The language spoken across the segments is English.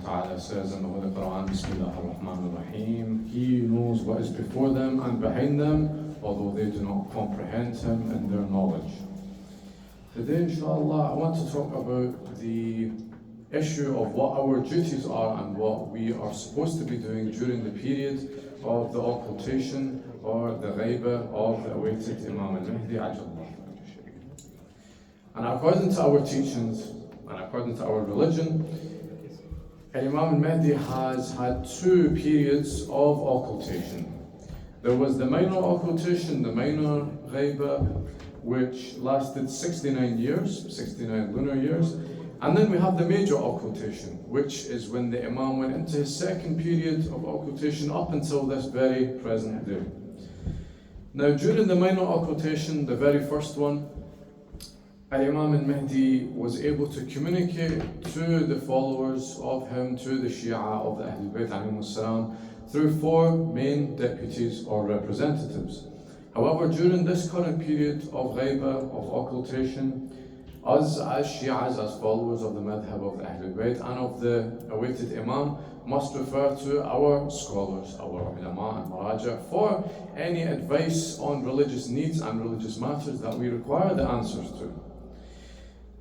wa ta'ala says in the Holy Quran, Bismillah ar-Rahman ar-Rahim, He knows what is before them and behind them, although they do not comprehend Him in their knowledge. Today, inshallah, I want to talk about the issue of what our duties are and what we are supposed to be doing during the period of the occultation or the ghaibah of the awaited Imam al-Mahdi ajallah. And according to our teachings and according to our religion, Imam al-Mahdi has had two periods of occultation. There was the minor occultation, the minor ghaibah, which lasted 69 years, 69 lunar years. And then we have the major occultation, which is when the Imam went into his second period of occultation up until this very present day. Now, during the minor occultation, the very first one, Imam al-Mahdi was able to communicate to the followers of him, to the Shia of the Ahlul Bayt alayhimus salam, through four main deputies or representatives. However, during this current period of ghaibah, of occultation, us as Shias, as followers of the madhab of the Ahlul Bayt and of the awaited Imam, must refer to our scholars, our ulama and maraja, for any advice on religious needs and religious matters that we require the answers to.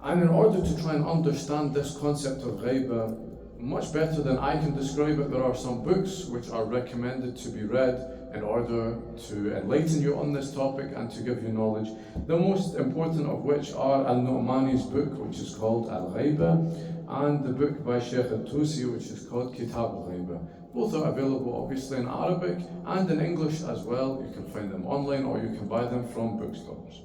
And in order to try and understand this concept of ghaibah much better than I can describe it, there are some books which are recommended to be read in order to enlighten you on this topic and to give you knowledge. The most important of which are al-Nu'mani's book, which is called Al-Ghaibah, and the book by Sheikh al-Tusi, which is called Kitab al-Ghaibah. Both are available obviously in Arabic and in English as well. You can find them online or you can buy them from bookstores.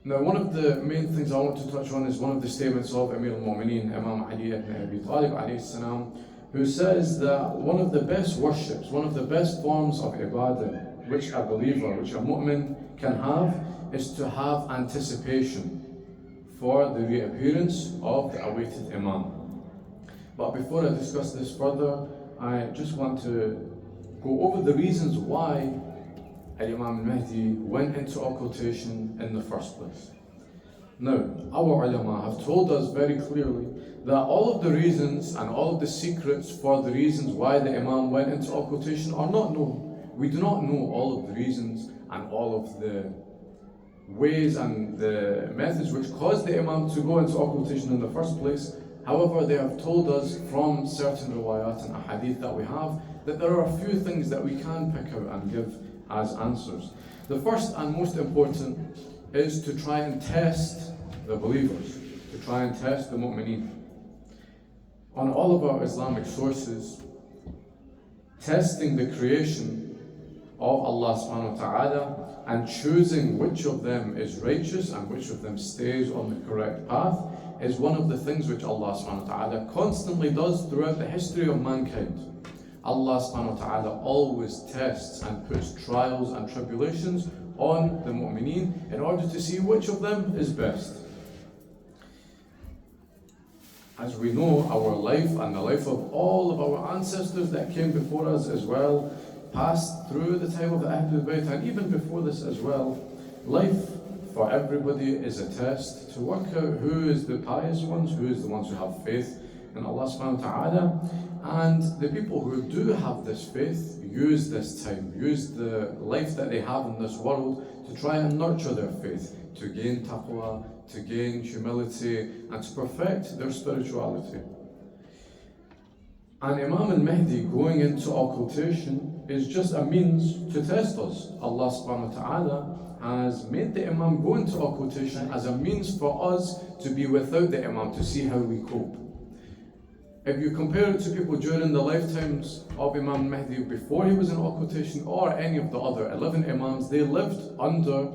Now, one of the main things I want to touch on is one of the statements of Amir al-Mu'mineen, Imam Ali ibn Abi Talib alayhi salam, who says that one of the best worships, one of the best forms of ibadah which a believer, which a mu'min can have, is to have anticipation for the reappearance of the awaited Imam. But before I discuss this further, I just want to go over the reasons why Imam al-Mahdi went into occultation in the first place. Now, our ulama have told us very clearly that all of the reasons and all of the secrets for the reasons why the Imam went into occultation are not known. We do not know all of the reasons and all of the ways and the methods which caused the Imam to go into occultation in the first place. However, they have told us from certain riwayat and ahadith that we have that there are a few things that we can pick out and give as answers. The first and most important is to try and test the believers, to try and test the mu'mineen. On all of our Islamic sources, testing the creation of Allah subhanahu wa ta'ala and choosing which of them is righteous and which of them stays on the correct path is one of the things which Allah subhanahu wa ta'ala constantly does throughout the history of mankind. Allah subhanahu wa ta'ala always tests and puts trials and tribulations on the mu'mineen in order to see which of them is best. As we know, our life and the life of all of our ancestors that came before us as well passed through the time of the Ahlul Bayt and even before this as well. Life for everybody is a test to work out who is the pious ones, who is the ones who have faith in Allah subhanahu wa ta'ala. And the people who do have this faith use this time, use the life that they have in this world to try and nurture their faith, to gain taqwa, to gain humility, and to perfect their spirituality. And Imam al-Mahdi going into occultation is just a means to test us. Allah subhanahu wa ta'ala has made the Imam go into occultation as a means for us to be without the Imam, to see how we cope. If you compare it to people during the lifetimes of Imam Mahdi before he was in occultation or any of the other 11 Imams, they lived under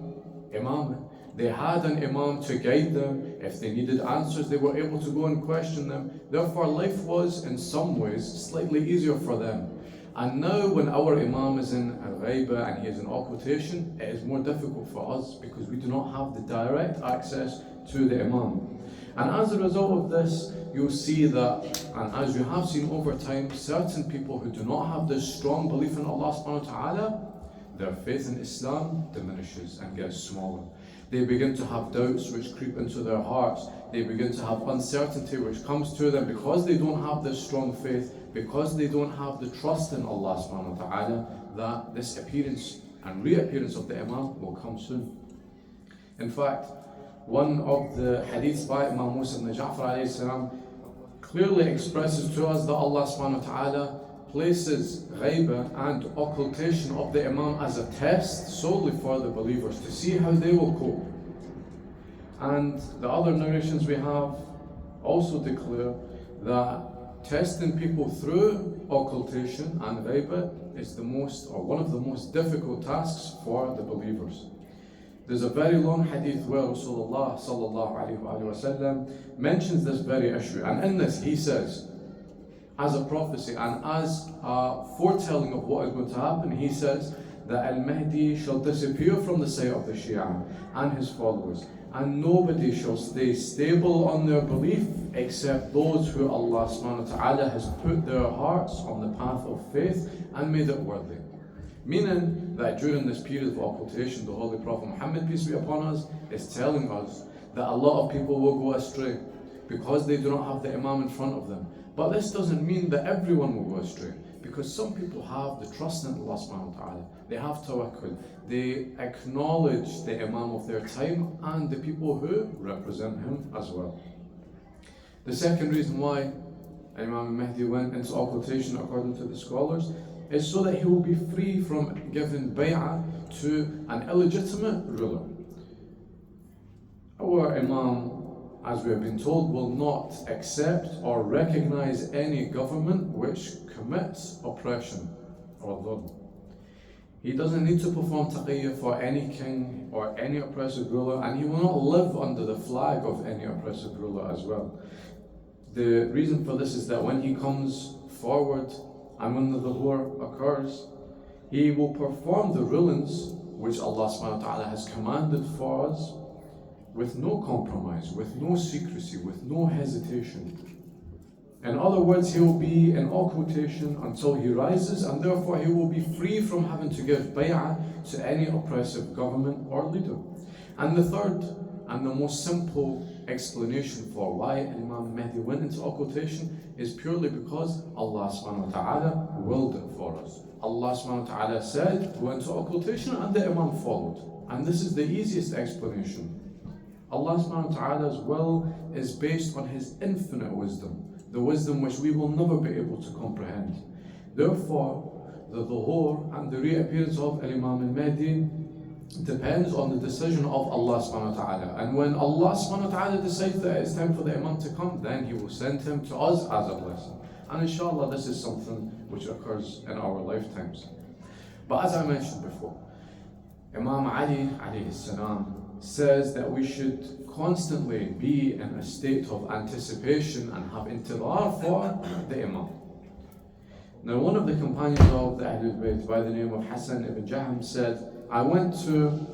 Imam. They had an Imam to guide them. If they needed answers, they were able to go and question them. Therefore, life was in some ways slightly easier for them. And now when our Imam is in al-Ghaibah and he is in occultation, it is more difficult for us because we do not have the direct access to the Imam. And as a result of this, you'll see that, and as you have seen over time, certain people who do not have this strong belief in Allah subhanahu wa ta'ala, their faith in Islam diminishes and gets smaller. They begin to have doubts which creep into their hearts. They begin to have uncertainty which comes to them because they don't have this strong faith, because they don't have the trust in Allah subhanahu wa ta'ala that this appearance and reappearance of the Imam will come soon. In fact, one of the hadiths by Imam Musa ibn Ja'far alayhi salam clearly expresses to us that Allah subhanahu wa ta'ala places ghaiba and occultation of the Imam as a test solely for the believers to see how they will cope. And the other narrations we have also declare that testing people through occultation and ghaiba is one of the most difficult tasks for the believers. There's a very long hadith where Rasulullah sallallahu alayhi wa sallam mentions this very issue, and in this he says, as a prophecy and as a foretelling of what is going to happen, he says that al-Mahdi shall disappear from the sight of the Shia and his followers, and nobody shall stay stable on their belief except those who Allah subhanahu wa ta'ala has put their hearts on the path of faith and made it worthy. Meaning that during this period of occultation, the Holy Prophet Muhammad, peace be upon us, is telling us that a lot of people will go astray because they do not have the Imam in front of them. But this doesn't mean that everyone will go astray, because some people have the trust in Allah subhanahu wa ta'ala. They have tawakkul. They acknowledge the Imam of their time and the people who represent him as well. The second reason why Imam Mahdi went into occultation, according to the scholars, is so that he will be free from giving bay'ah to an illegitimate ruler. Our Imam, as we have been told, will not accept or recognize any government which commits oppression or dhulm. He doesn't need to perform taqiyya for any king or any oppressive ruler, and he will not live under the flag of any oppressive ruler as well. The reason for this is that when he comes forward and when the dhuhur occurs, he will perform the rulings which Allah subhanahu wa ta'ala has commanded for us with no compromise, with no secrecy, with no hesitation. In other words, he will be in occultation until he rises, and therefore he will be free from having to give bay'ah to any oppressive government or leader. And the third and the most simple explanation for why Imam Mahdi went into occultation is purely because Allah subhanahu wa ta'ala willed it for us. Allah subhanahu wa ta'ala said, go into occultation, and the Imam followed. And this is the easiest explanation. Allah subhanahu wa ta'ala's will is based on His infinite wisdom, the wisdom which we will never be able to comprehend. Therefore, the dhuhur and the reappearance of Imam al-Mahdi depends on the decision of Allah subhanahu wa ta'ala. And when Allah subhanahu wa ta'ala decides that it's time for the Imam to come, then He will send him to us as a blessing. And inshallah, this is something which occurs in our lifetimes. But as I mentioned before, Imam Ali alayhi salam says that we should constantly be in a state of anticipation and have intidar for the Imam. Now, one of the companions of the Ahlul Bayt by the name of Hassan ibn Jahm said, I went to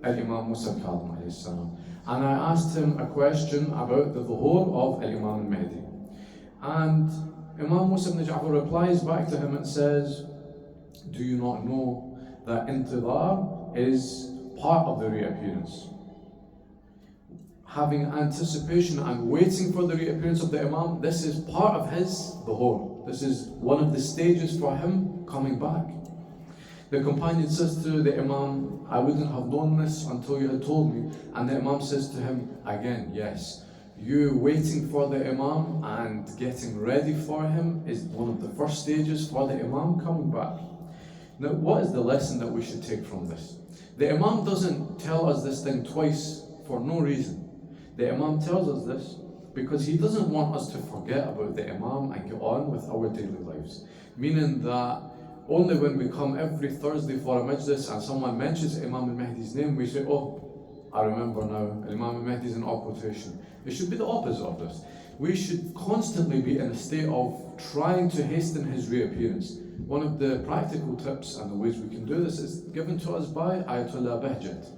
Imam Musa al-Kadhim alayhi salam, and I asked him a question about the dhuhur of Imam al-Mahdi. And Imam Musa ibn Ja'far replies back to him and says, do you not know that intidar is part of the reappearance? Having anticipation and waiting for the reappearance of the Imam, this is part of his dhuhur. This is one of the stages for him coming back. The companion says to the Imam, I wouldn't have known this until you had told me. And the Imam says to him again, yes, you waiting for the Imam and getting ready for him is one of the first stages for the Imam coming back. Now, what is the lesson that we should take from this? The Imam doesn't tell us this thing twice for no reason. The Imam tells us this because he doesn't want us to forget about the Imam and get on with our daily lives. Meaning that only when we come every Thursday for a majlis and someone mentions Imam al-Mahdi's name, we say, oh, I remember now, Imam al-Mahdi is in occultation. It should be the opposite of this. We should constantly be in a state of trying to hasten his reappearance. One of the practical tips and the ways we can do this is given to us by Ayatollah Bahjat,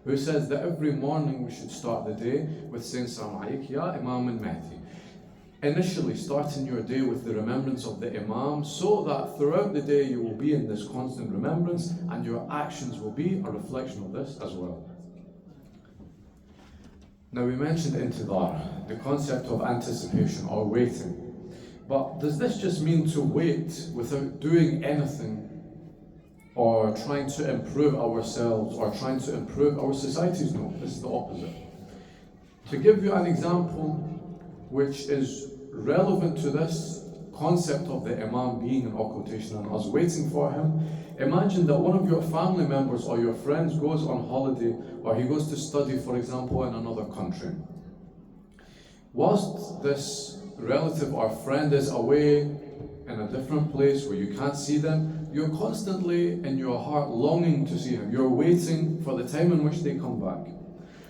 who says that every morning we should start the day with saying Salaam Alayk Ya Imam al-Mahdi. Initially starting your day with the remembrance of the Imam, so that throughout the day you will be in this constant remembrance and your actions will be a reflection of this as well. Now we mentioned intidar, the concept of anticipation or waiting. But does this just mean to wait without doing anything or trying to improve ourselves or trying to improve our societies? No, this is the opposite. To give you an example which is relevant to this concept of the Imam being in occultation and us waiting for him, imagine that one of your family members or your friends goes on holiday or he goes to study, for example, in another country. Whilst this relative or friend is away in a different place where you can't see them, you're constantly in your heart longing to see him. You're waiting for the time in which they come back.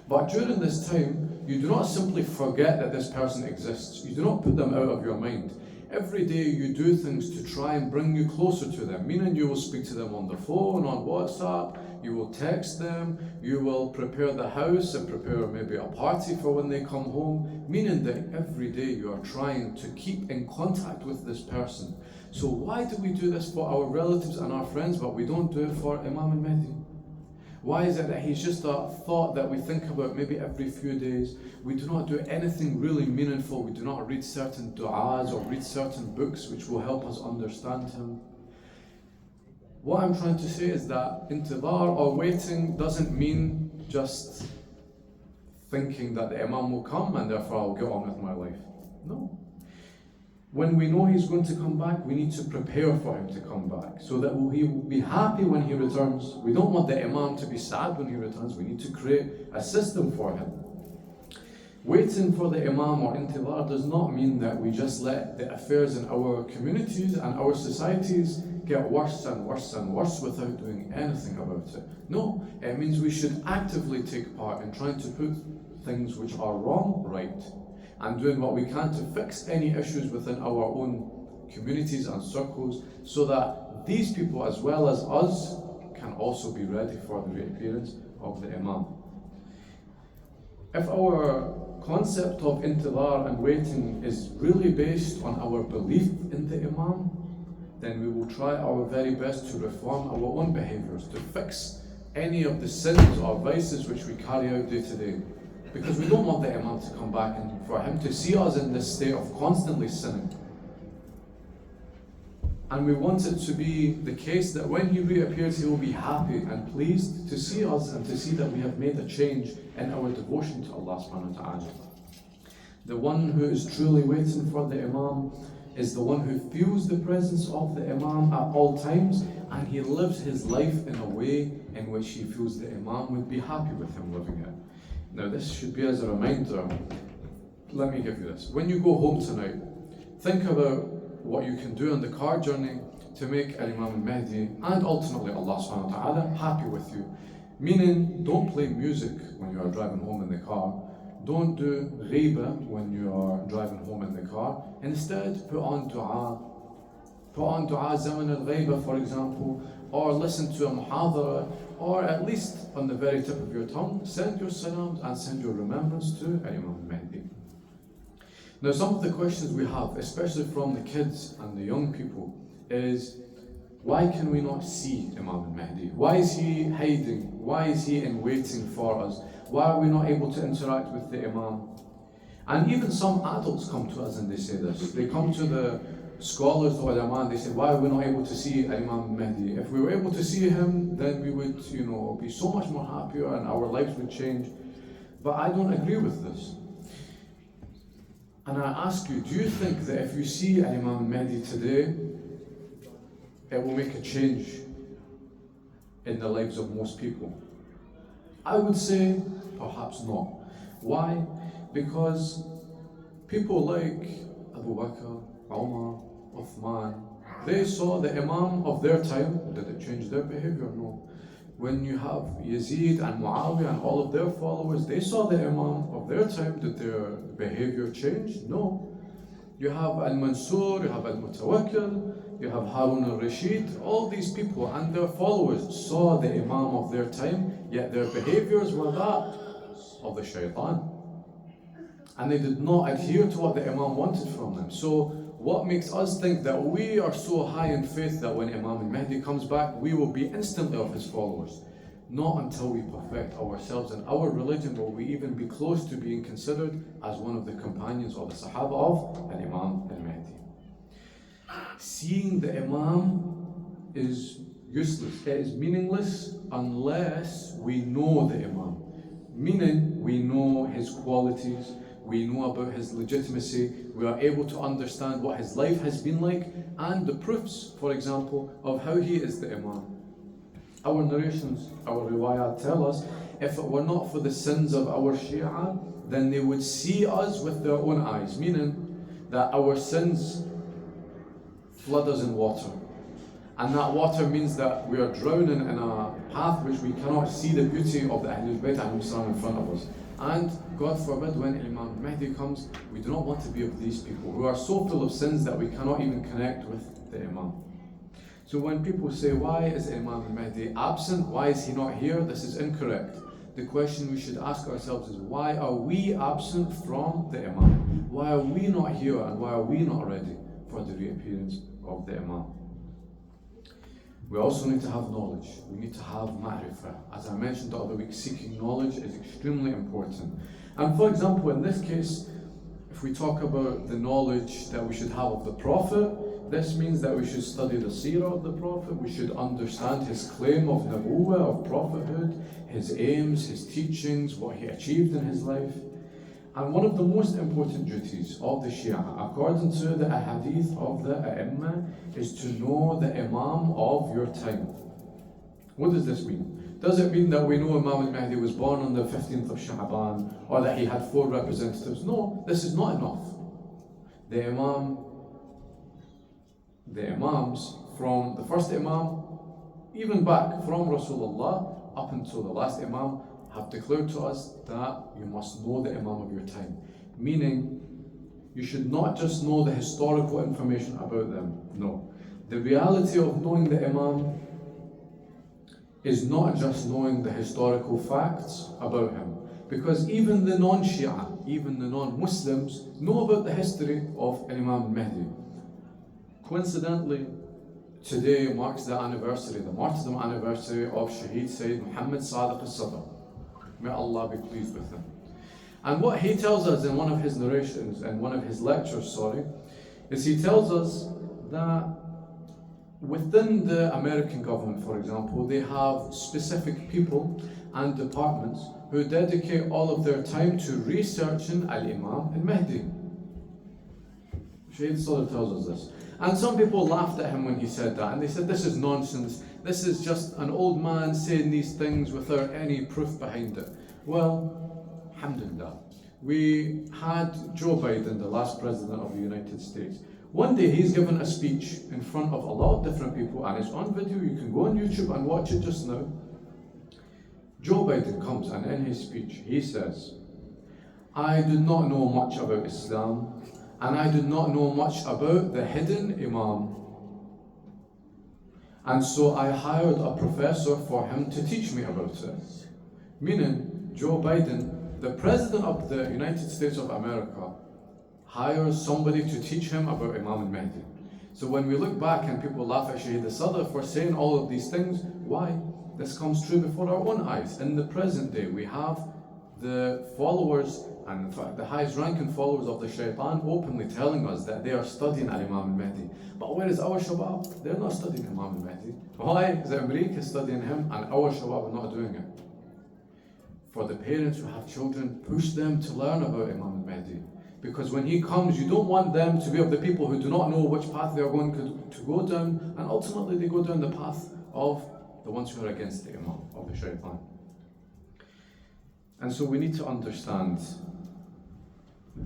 But during this time, you do not simply forget that this person exists. You do not put them out of your mind. Every day you do things to try and bring you closer to them, meaning you will speak to them on the phone, on WhatsApp, you will text them, you will prepare the house and prepare maybe a party for when they come home, meaning that every day you are trying to keep in contact with this person. So why do we do this for our relatives and our friends, but we don't do it for Imam al-Mahdi? Why is it that he's just a thought that we think about maybe every few days? We do not do anything really meaningful. We do not read certain du'as or read certain books which will help us understand him. What I'm trying to say is that intidar or waiting doesn't mean just thinking that the Imam will come and therefore I'll get on with my life. No. When we know he's going to come back, we need to prepare for him to come back so that he will be happy when he returns. We don't want the Imam to be sad when he returns. We need to create a system for him. Waiting for the Imam or intidar does not mean that we just let the affairs in our communities and our societies get worse and worse and worse without doing anything about it. No, it means we should actively take part in trying to put things which are wrong right, and doing what we can to fix any issues within our own communities and circles so that these people as well as us can also be ready for the reappearance of the Imam. If our concept of intidar and waiting is really based on our belief in the Imam, then we will try our very best to reform our own behaviours, to fix any of the sins or vices which we carry out day to day. Because we don't want the Imam to come back and for him to see us in this state of constantly sinning. And we want it to be the case that when he reappears, he will be happy and pleased to see us and to see that we have made a change in our devotion to Allah subhanahu wa ta'ala. The one who is truly waiting for the Imam is the one who feels the presence of the Imam at all times, and he lives his life in a way in which he feels the Imam would be happy with him living it. Now this should be as a reminder. Let me give you this. When you go home tonight, think about what you can do on the car journey to make Imam al-Mahdi and ultimately Allah subhanahu wa ta'ala happy with you. Meaning, don't play music when you are driving home in the car. Don't do ghiba when you are driving home in the car. Instead, put on dua. Put on dua zaman al-ghiba, for example, or listen to a muhadara, or at least on the very tip of your tongue, send your salams and send your remembrance to Imam al-Mahdi. Now, some of the questions we have, especially from the kids and the young people, is why can we not see Imam al-Mahdi? Why is he hiding? Why is he in waiting for us? Why are we not able to interact with the Imam? And even some adults come to us and they say this. They come to the scholars, the ulama, and they say, why are we not able to see Imam al-Mahdi? If we were able to see him, then we would, be so much more happier and our lives would change. But I don't agree with this. And I ask you, do you think that if you see Imam al-Mahdi today, it will make a change in the lives of most people? I would say perhaps not. Why? Because people like Abu Bakr, Umar, Uthman, they saw the Imam of their time. Did it change their behavior? No. When you have Yazid and Muawiyah and all of their followers, they saw the Imam of their time. Did their behavior change? No. You have Al-Mansur, you have Al-Mutawakkil, you have Harun al-Rashid. All these people and their followers saw the Imam of their time, yet their behaviors were that of the shaitan. And they did not adhere to what the Imam wanted from them. So what makes us think that we are so high in faith that when Imam al-Mahdi comes back, we will be instantly of his followers? Not until we perfect ourselves in our religion will we even be close to being considered as one of the companions or the Sahaba of al-Imam al-Mahdi. Seeing the Imam is useless. It is meaningless unless we know the Imam. Meaning, we know his qualities, we know about his legitimacy, we are able to understand what his life has been like, and the proofs, for example, of how he is the Imam. Our narrations, our riwayat tell us, if it were not for the sins of our Shia, then they would see us with their own eyes, meaning that our sins flood us in water. And that water means that we are drowning in a path which we cannot see the beauty of the Ahlul Bayt in front of us. And God forbid, when Imam Mahdi comes, we do not want to be of these people who are so full of sins that we cannot even connect with the Imam. So when people say, why is Imam Mahdi absent? Why is he not here? This is incorrect. The question we should ask ourselves is, why are we absent from the Imam? Why are we not here, and why are we not ready for the reappearance of the Imam? We also need to have knowledge. We need to have ma'rifah. As I mentioned the other week, seeking knowledge is extremely important. And for example, in this case, if we talk about the knowledge that we should have of the Prophet, this means that we should study the seerah of the Prophet, we should understand his claim of nabuwwah, of prophethood, his aims, his teachings, what he achieved in his life. And one of the most important duties of the Shia, according to the ahadith of the A'imma, is to know the Imam of your time. What does this mean? Does it mean that we know Imam al-Mahdi was born on the 15th of Sha'ban, or that he had 4 representatives? No, this is not enough. The Imams from the first Imam, even back from Rasulullah up until the last Imam, have declared to us that you must know the Imam of your time. Meaning, you should not just know the historical information about them. No. The reality of knowing the Imam is not just knowing the historical facts about him. Because even the non-Shia, even the non-Muslims, know about the history of Imam al-Mahdi. Coincidentally, today marks the anniversary, the martyrdom anniversary of Shaheed Sayyid Muhammad Sadiq al-Sadr. May Allah be pleased with him. And what he tells us in one of his narrations, in one of his lectures, is he tells us that within the American government, for example, they have specific people and departments who dedicate all of their time to researching Al-Imam al-Mahdi. Shaheed Sadr tells us this. And some people laughed at him when he said that, and they said, this is nonsense. This is just an old man saying these things without any proof behind it. Well, alhamdulillah. We had Joe Biden, the last president of the United States. One day he's given a speech in front of a lot of different people, and it's on video. You can go on YouTube and watch it just now. Joe Biden comes, and in his speech he says, I do not know much about Islam, and I do not know much about the hidden Imam. And so I hired a professor for him to teach me about it. Meaning, Joe Biden, the president of the United States of America, hires somebody to teach him about Imam al-Mahdi. So when we look back and people laugh at Shaheed Sadr for saying all of these things, why? This comes true before our own eyes. In the present day, we have the followers, and in fact the highest ranking followers of the shaitan, openly telling us that they are studying Imam al-Mahdi. But where is our Shabab? They're not studying Imam al-Mahdi. Why? Because America is studying him and our Shabab are not doing it. For the parents who have children, push them to learn about Imam al-Mahdi. Because when he comes, you don't want them to be of the people who do not know which path they are going to go down, and ultimately they go down the path of the ones who are against the Imam, of the shaitan. And so we need to understand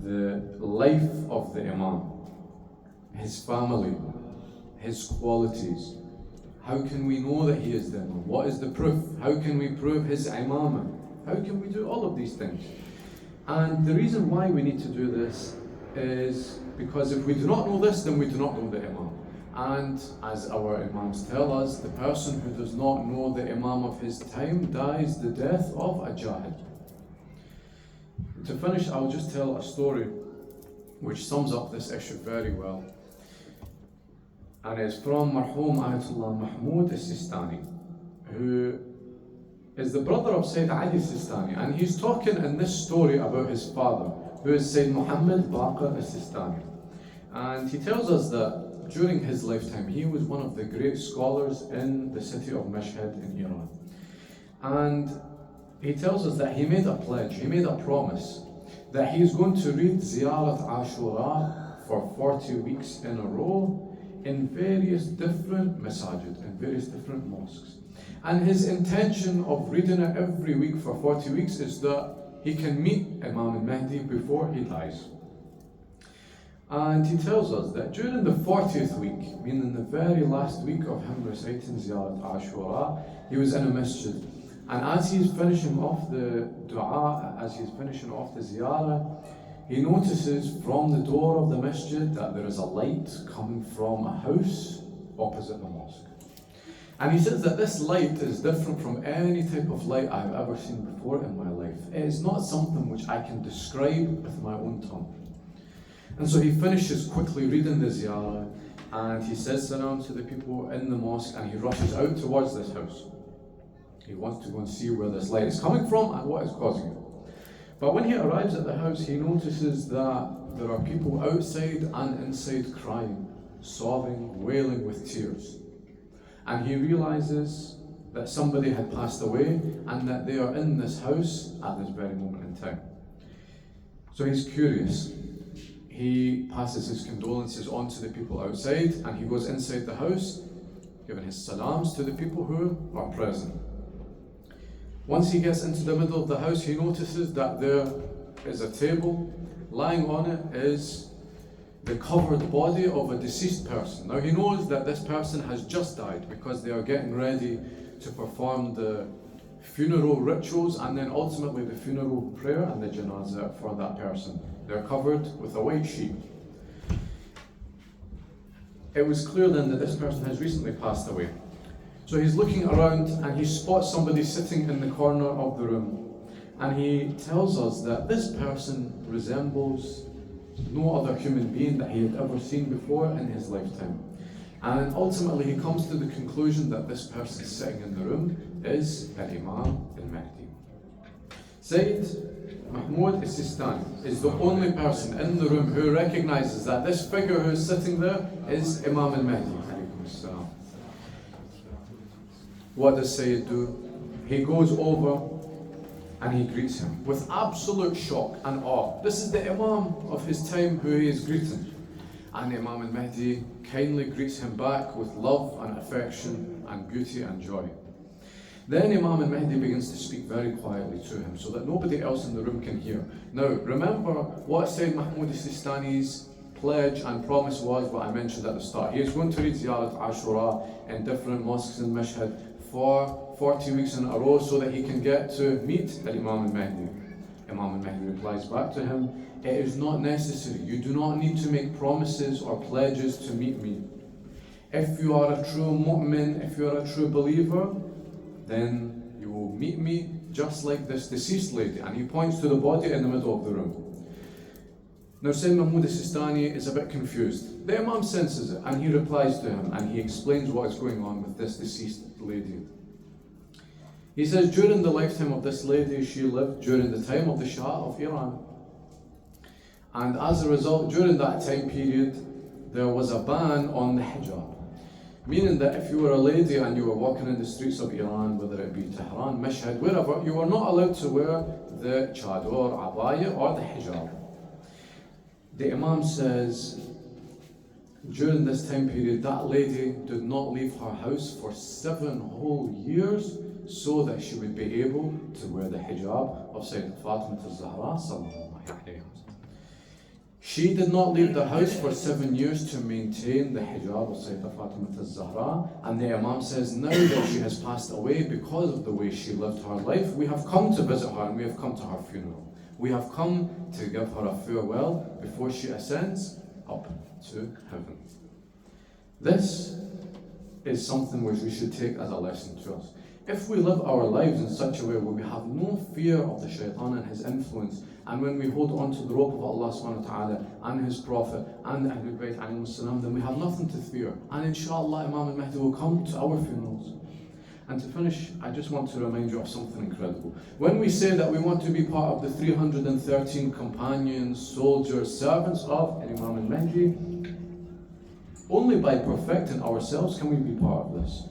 the life of the Imam, his family, his qualities. How can we know that he is the Imam? What is the proof? How can we prove his imamah? How can we do all of these things? And the reason why we need to do this is because if we do not know this, then we do not know the Imam. And as our Imams tell us, the person who does not know the Imam of his time dies the death of a Jahil. To finish, I'll just tell a story which sums up this issue very well. And it's from Marhum Ayatollah Mahmoud al-Sistani, who is the brother of Sayyid Ali Sistani, and he's talking in this story about his father, who is Sayyid Muhammad Baqir al-Sistani. And he tells us that during his lifetime, he was one of the great scholars in the city of Mashhad in Iran. And he tells us that he made a pledge, he made a promise, that he's going to read Ziyarat Ashura for 40 weeks in a row in various different masajid, in various different mosques. And his intention of reading it every week for 40 weeks is that he can meet Imam al-Mahdi before he dies. And he tells us that during the 40th week, meaning the very last week of him reciting Ziyarat Ashura, he was in a masjid. And as he's finishing off the dua, as he's finishing off the ziyarah, he notices from the door of the masjid that there is a light coming from a house opposite the mosque. And he says that this light is different from any type of light I've ever seen before in my life. It is not something which I can describe with my own tongue. And so he finishes quickly reading the ziyarah, and he says salam to the people in the mosque, and he rushes out towards this house. He wants to go and see where this light is coming from and what is causing it. But when he arrives at the house, he notices that there are people outside and inside crying, sobbing, wailing with tears. And he realizes that somebody had passed away and that they are in this house at this very moment in time. So he's curious. He passes his condolences on to the people outside, and he goes inside the house, giving his salams to the people who are present. Once he gets into the middle of the house, he notices that there is a table. Lying on it is the covered body of a deceased person. Now he knows that this person has just died because they are getting ready to perform the funeral rituals and then ultimately the funeral prayer and the janazah for that person. They're covered with a white sheet. It was clear then that this person has recently passed away. So he's looking around and he spots somebody sitting in the corner of the room. And he tells us that this person resembles no other human being that he had ever seen before in his lifetime. And ultimately he comes to the conclusion that this person sitting in the room is al-Imam al-Mahdi. Sayyid Mahmud al-Sistani is the only person in the room who recognizes that this figure who is sitting there is Imam al-Mahdi. What does Sayyid do? He goes over and he greets him with absolute shock and awe. This is the Imam of his time who he is greeting. And Imam al-Mahdi kindly greets him back with love and affection and beauty and joy. Then Imam al-Mahdi begins to speak very quietly to him so that nobody else in the room can hear. Now remember what Sayyid Mahmud al-Sistani's pledge and promise was, what I mentioned at the start. He is going to read Ziyarat Ashura in different mosques in Mashhad for 40 weeks in a row so that he can get to meet Imam al-Mahdi. Imam al-Mahdi replies back to him, "It is not necessary. You do not need to make promises or pledges to meet me. If you are a true mu'min, if you are a true believer, then you will meet me just like this deceased lady." And he points to the body in the middle of the room. Now Sayyid Mahmud al-Sistani is a bit confused. The Imam senses it and he replies to him and he explains what is going on with this deceased lady. He says during the lifetime of this lady, she lived during the time of the Shah of Iran. And as a result, during that time period, there was a ban on the hijab. Meaning that if you were a lady and you were walking in the streets of Iran, whether it be Tehran, Mashhad, wherever, you were not allowed to wear the chador, abaya or the hijab. The Imam says, during this time period, that lady did not leave her house for 7 whole years so that she would be able to wear the hijab of Sayyidat Fatima al-Zahra sallallahu alayhi wa sallam. She did not leave the house for 7 years to maintain the hijab of Sayyidat Fatima al-Zahra, and the Imam says now that she has passed away because of the way she lived her life, we have come to visit her and we have come to her funeral. We have come to give her a farewell before she ascends up to heaven. This is something which we should take as a lesson to us. If we live our lives in such a way where we have no fear of the shaitan and his influence, and when we hold on to the rope of Allah subhanahu wa ta'ala and his Prophet and Ahlul Bayt alayhi salam, then we have nothing to fear. And inshallah Imam al-Mahdi will come to our funerals. And to finish, I just want to remind you of something incredible. When we say that we want to be part of the 313 companions, soldiers, servants of Imam al-Mahdi, only by perfecting ourselves can we be part of this.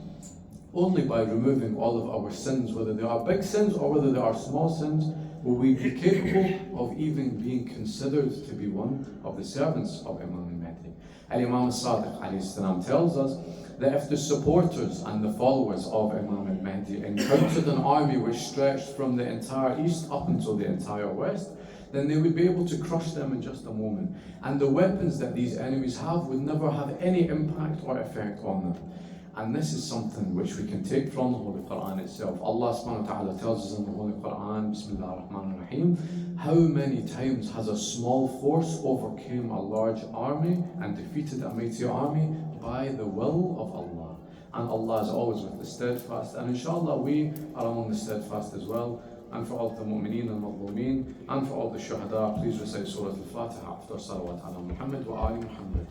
Only by removing all of our sins, whether they are big sins or whether they are small sins, will we be capable of even being considered to be one of the servants of Imam al-Mahdi. Al-Imam al-Sadiq alayhi salam tells us that if the supporters and the followers of Imam al-Mahdi encountered an army which stretched from the entire east up until the entire west, then they would be able to crush them in just a moment. And the weapons that these enemies have would never have any impact or effect on them. And this is something which we can take from the Holy Quran itself. Allah subhanahu wa ta'ala tells us in the Holy Quran, Bismillah ar-Rahman ar-Rahim, how many times has a small force overcame a large army and defeated a mighty army by the will of Allah. And Allah is always with the steadfast. And inshallah we are among the steadfast as well. And for all the mu'mineen and mazlumeen, and for all the shuhada, please recite Surah Al-Fatiha after salawat ala Muhammad wa ali Muhammad.